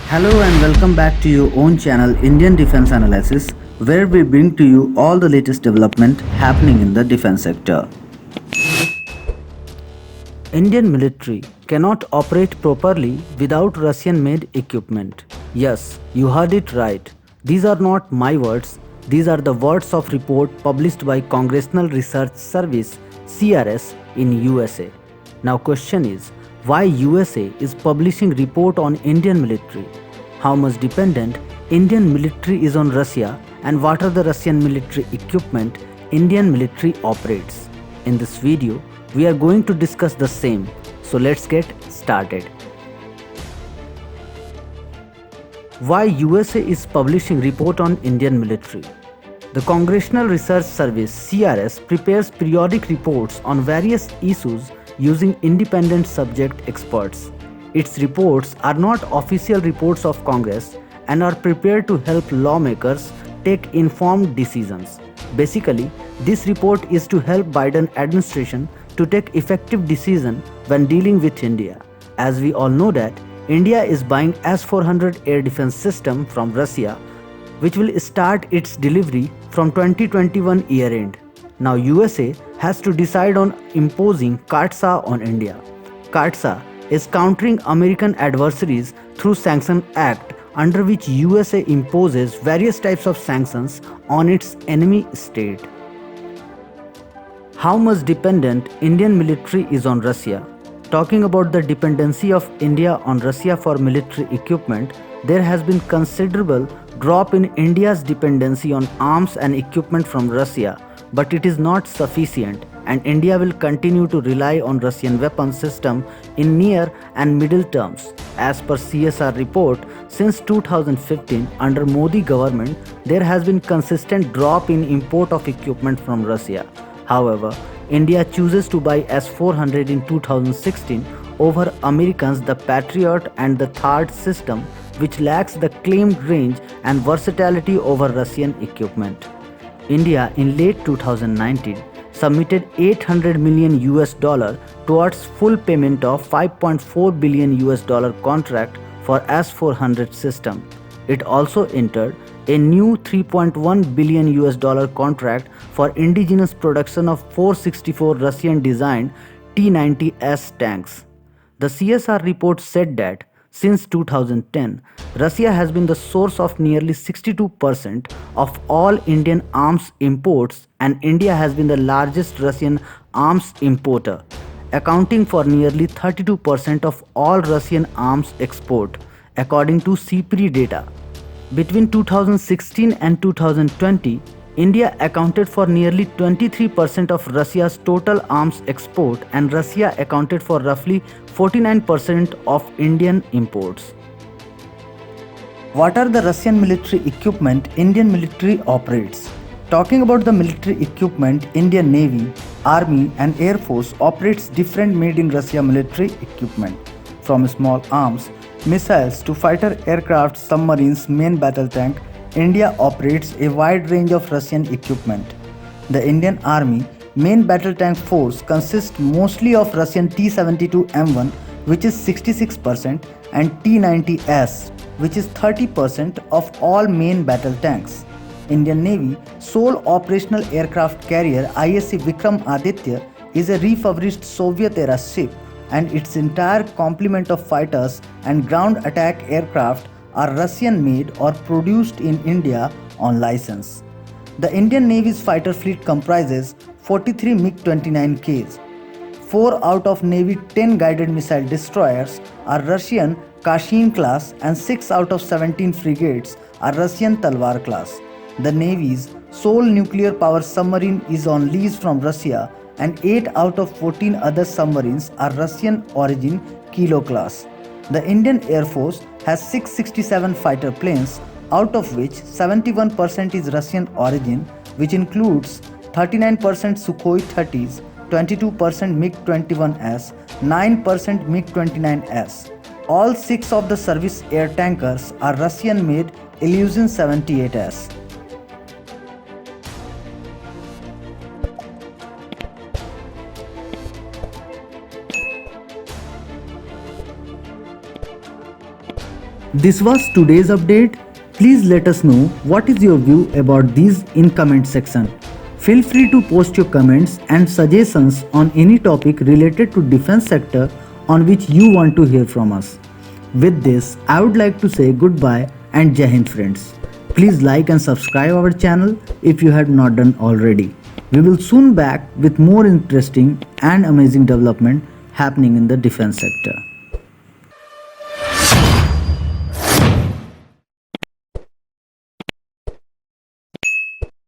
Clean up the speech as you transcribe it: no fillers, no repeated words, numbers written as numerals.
Hello and welcome back to your own channel Indian Defense Analysis, where we bring to you all the latest development happening in the defense sector. Indian military cannot operate properly without Russian-made equipment. Yes, you heard it right. These are not my words. These are the words of report published by Congressional Research Service (CRS) in USA. Now question is, why USA is publishing report on Indian military? How much dependent Indian military is on Russia, and what are the Russian military equipment Indian military operates? In this video, we are going to discuss the same. So let's get started. Why USA is publishing report on Indian military? The Congressional Research Service (CRS) prepares periodic reports on various issues using independent subject experts. Its reports are not official reports of Congress and are prepared to help lawmakers take informed decisions. Basically, this report is to help Biden administration to take effective decision when dealing with India. As we all know that India is buying S-400 air defense system from Russia, which will start its delivery from 2021 year end. Now USA has to decide on imposing CAATSA on India. CAATSA is countering American adversaries through Sanction Act, under which USA imposes various types of sanctions on its enemy state. How much dependent Indian military is on Russia? Talking about the dependency of India on Russia for military equipment, there has been considerable drop in India's dependency on arms and equipment from Russia, but it is not sufficient, and India will continue to rely on Russian weapon system in near and middle terms. As per CSR report, since 2015 under Modi government, there has been consistent drop in import of equipment from Russia. However, India chooses to buy S-400 in 2016 over Americans the Patriot and the THAAD system, which lacks the claimed range and versatility over Russian equipment. India in late 2019 submitted $800 million towards full payment of $5.4 billion contract for S-400 system. It also entered a new $3.1 billion contract for indigenous production of 464 Russian-designed T-90S tanks. The CSR report said that since 2010, Russia has been the source of nearly 62% of all Indian arms imports, and India has been the largest Russian arms importer, accounting for nearly 32% of all Russian arms export, according to CPRI data. Between 2016 and 2020, India accounted for nearly 23% of Russia's total arms export, and Russia accounted for roughly 49% of Indian imports. What are the Russian military equipment Indian military operates? Talking about the military equipment, Indian Navy, Army and Air Force operates different made in Russia military equipment, from small arms, missiles to fighter aircraft, submarines, main battle tank. India operates a wide range of Russian equipment. The Indian Army main battle tank force consists mostly of Russian T-72M1, which is 66%, and T-90S, which is 30% of all main battle tanks. Indian Navy sole operational aircraft carrier ISC Vikram Aditya is a refurbished Soviet-era ship, and its entire complement of fighters and ground attack aircraft are Russian-made or produced in India on license. The Indian Navy's fighter fleet comprises 43 MiG-29Ks. 4 out of Navy 10 guided missile destroyers are Russian Kashin class, and 6 out of 17 frigates are Russian Talwar class. The Navy's sole nuclear power submarine is on lease from Russia, and 8 out of 14 other submarines are Russian origin Kilo class. The Indian Air Force has 667 fighter planes, out of which 71% is Russian origin, which includes 39% Sukhoi 30s, 22% MiG-21S, 9% MiG-29S. All 6 of the service air tankers are Russian-made Ilyushin 78S. This was today's update. Please let us know what is your view about these in comment section. Feel free to post your comments and suggestions on any topic related to defense sector on which you want to hear from us. With this, I would like to say goodbye and Jai Hind friends. Please like and subscribe our channel if you have not done already. We will soon back with more interesting and amazing development happening in the defense sector.